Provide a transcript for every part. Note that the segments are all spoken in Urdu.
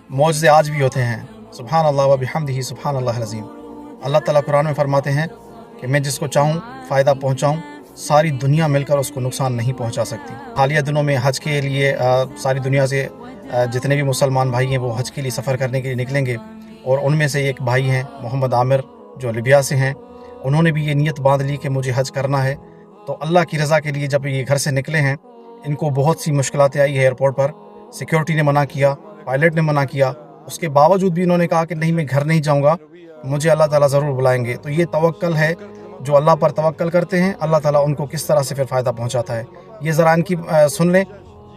معجزے آج بھی ہوتے ہیں۔ سبحان اللہ و بحمدہ سبحان اللہ العظیم۔ اللہ تعالیٰ قرآن میں فرماتے ہیں کہ میں جس کو چاہوں فائدہ پہنچاؤں، ساری دنیا مل کر اس کو نقصان نہیں پہنچا سکتی۔ حالیہ دنوں میں حج کے لیے ساری دنیا سے جتنے بھی مسلمان بھائی ہیں وہ حج کے لیے سفر کرنے کے لیے نکلیں گے، اور ان میں سے ایک بھائی ہیں محمد عامر جو لیبیا سے ہیں، انہوں نے بھی یہ نیت باندھ لی کہ مجھے حج کرنا ہے۔ تو اللہ کی رضا کے لیے جب یہ گھر سے نکلے ہیں، ان کو بہت سی مشکلاتیں آئی ہے ایئرپورٹ پر۔ سیکیورٹی نے منع کیا، پائلٹ نے منع کیا، اس کے باوجود بھی انہوں نے کہا کہ نہیں میں گھر نہیں جاؤں گا، مجھے اللہ تعالیٰ ضرور بلائیں گے۔ تو یہ توکل ہے، جو اللہ پر توکل کرتے ہیں اللہ تعالیٰ ان کو کس طرح سے پھر فائدہ پہنچاتا ہے۔ یہ ذرا ان کی سن لیں،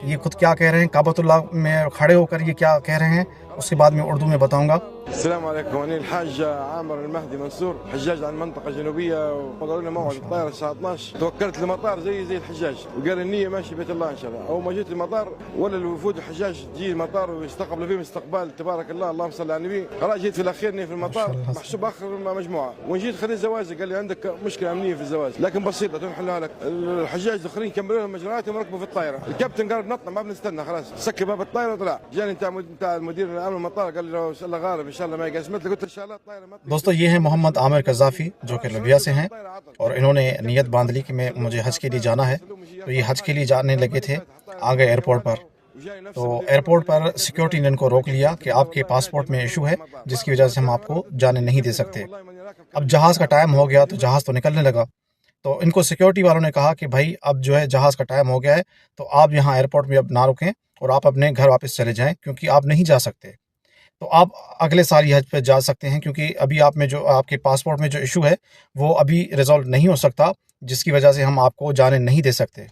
یہ خود کیا کہہ رہے ہیں، کعبۃ اللہ میں کھڑے ہو کر یہ کیا کہہ رہے ہیں، اس کے بعد میں اردو میں بتاؤں گا۔ السلام عليكم، أنا الحاج عامر المهدي منصور، حجاج عن منطقة جنوبية، وقالوا لنا موعد الطائرة الساعة 12. توكلت المطار زي الحجاج، وقال النية ماشي بيت الله إن شاء الله. أول ما جيت المطار ولا الوفود الحجاج تجي المطار ويستقبلوا فيهم استقبال تبارك الله، اللهم صل على النبي. خلاص جيت في الأخير في المطار محسوب آخر مجموعة، وجيت خليت زواجي قال لي عندك مشكلة أمنية في الزواج، لكن بسيطة تنحلها لك. الحجاج الآخرين كملوا لهم مجرياتهم وركبوا في الطائرة. الكابتن قال نطلع ما بنستنى، خلاص سكر باب الطائرة وطلع. جاني بتاع المدير الأمن المطار قال لي لو الله غالب إن شاء الله ما يقسمت لي، قلت إن شاء الله الطائرة ما. دوستو یہ ہیں محمد عامر قذافی جو کہ لیبیا سے ہیں، اور انہوں نے نیت باندھ لی کہ مجھے حج کے لیے جانا ہے۔ تو یہ حج کے لیے جانے لگے تھے، آ گئے ایئرپورٹ پر۔ تو ایئرپورٹ پر سیکیورٹی نے ان کو روک لیا کہ آپ کے پاسپورٹ میں ایشو ہے، جس کی وجہ سے ہم آپ کو جانے نہیں دے سکتے۔ اب جہاز کا ٹائم ہو گیا تو جہاز تو نکلنے لگا، تو ان کو سیکیورٹی والوں نے کہا کہ بھائی اب جو ہے جہاز کا ٹائم ہو گیا ہے، تو آپ یہاں ایئرپورٹ میں اب نہ رکیں اور آپ اپنے گھر واپس چلے جائیں، کیونکہ آپ نہیں جا سکتے۔ تو آپ اگلے سال یہ حج پہ جا سکتے ہیں، کیونکہ ابھی آپ میں جو آپ کے پاسپورٹ میں جو ایشو ہے وہ ابھی ریزالو نہیں ہو سکتا، جس کی وجہ سے ہم آپ کو جانے نہیں دے سکتے۔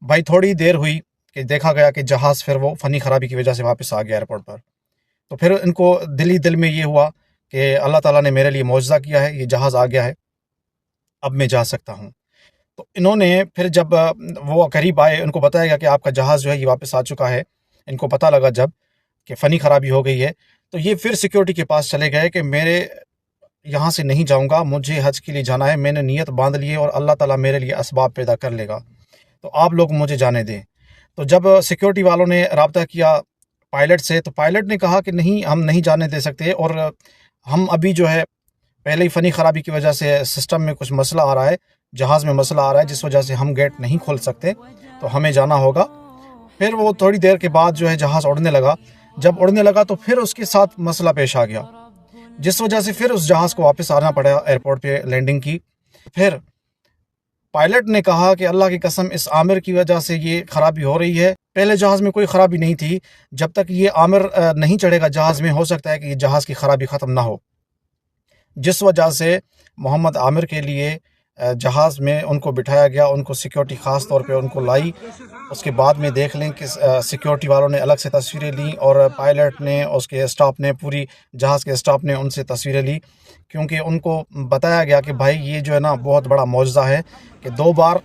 بھائی تھوڑی دیر ہوئی کہ دیکھا گیا کہ جہاز پھر وہ فنی خرابی کی وجہ سے واپس آ گیا ایئرپورٹ پر۔ تو پھر ان کو دل میں یہ ہوا کہ اللہ تعالیٰ نے میرے لیے معجزہ کیا ہے، یہ جہاز آ گیا ہے، اب میں جا سکتا ہوں۔ تو انہوں نے پھر جب وہ قریب آئے، ان کو بتایا گیا کہ آپ کا جہاز جو ہے یہ واپس آ چکا ہے۔ ان کو پتہ لگا جب کہ فنی خرابی ہو گئی ہے، تو یہ پھر سیکیورٹی کے پاس چلے گئے کہ میرے یہاں سے نہیں جاؤں گا، مجھے حج کے لیے جانا ہے، میں نے نیت باندھ لی ہے اور اللہ تعالیٰ میرے لیے اسباب پیدا کر لے گا، تو آپ لوگ مجھے جانے دیں۔ تو جب سیکیورٹی والوں نے رابطہ کیا پائلٹ سے، تو پائلٹ نے کہا کہ نہیں ہم نہیں جانے دے سکتے، اور ہم ابھی جو ہے پہلے ہی فنی خرابی کی وجہ سے سسٹم میں کچھ مسئلہ آ رہا ہے، جہاز میں مسئلہ آ رہا ہے، جس وجہ سے ہم گیٹ نہیں کھول سکتے، تو ہمیں جانا ہوگا۔ پھر وہ تھوڑی دیر کے بعد جو ہے جہاز اڑنے لگا، جب اڑنے لگا تو پھر اس کے ساتھ مسئلہ پیش آ گیا، جس وجہ سے پھر اس جہاز کو واپس آنا پڑا ایئرپورٹ پہ لینڈنگ کی۔ پھر پائلٹ نے کہا کہ اللہ کی قسم اس عامر کی وجہ سے یہ خرابی ہو رہی ہے، پہلے جہاز میں کوئی خرابی نہیں تھی، جب تک یہ عامر نہیں چڑھے گا جہاز میں ہو سکتا ہے کہ یہ جہاز کی خرابی ختم نہ ہو، جس وجہ سے محمد عامر کے لیے جہاز میں ان کو بٹھایا گیا، ان کو سیکیورٹی خاص طور پہ ان کو لائی۔ اس کے بعد میں دیکھ لیں کہ سیکیورٹی والوں نے الگ سے تصویریں لیں، اور پائلٹ نے، اس کے اسٹاف نے، پوری جہاز کے اسٹاف نے ان سے تصویریں لی، کیونکہ ان کو بتایا گیا کہ بھائی یہ جو ہے نا بہت بڑا معجزہ ہے کہ 2 بار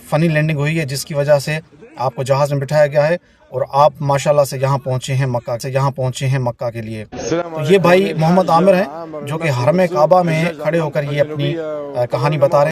فنی لینڈنگ ہوئی ہے، جس کی وجہ سے آپ کو جہاز میں بٹھایا گیا ہے، اور آپ ماشاءاللہ سے یہاں پہنچے ہیں مکہ کے لیے۔ تو یہ بھائی محمد عامر ہیں جو کہ حرم کعبہ میں کھڑے ہو کر یہ اپنی کہانی بتا رہے ہیں۔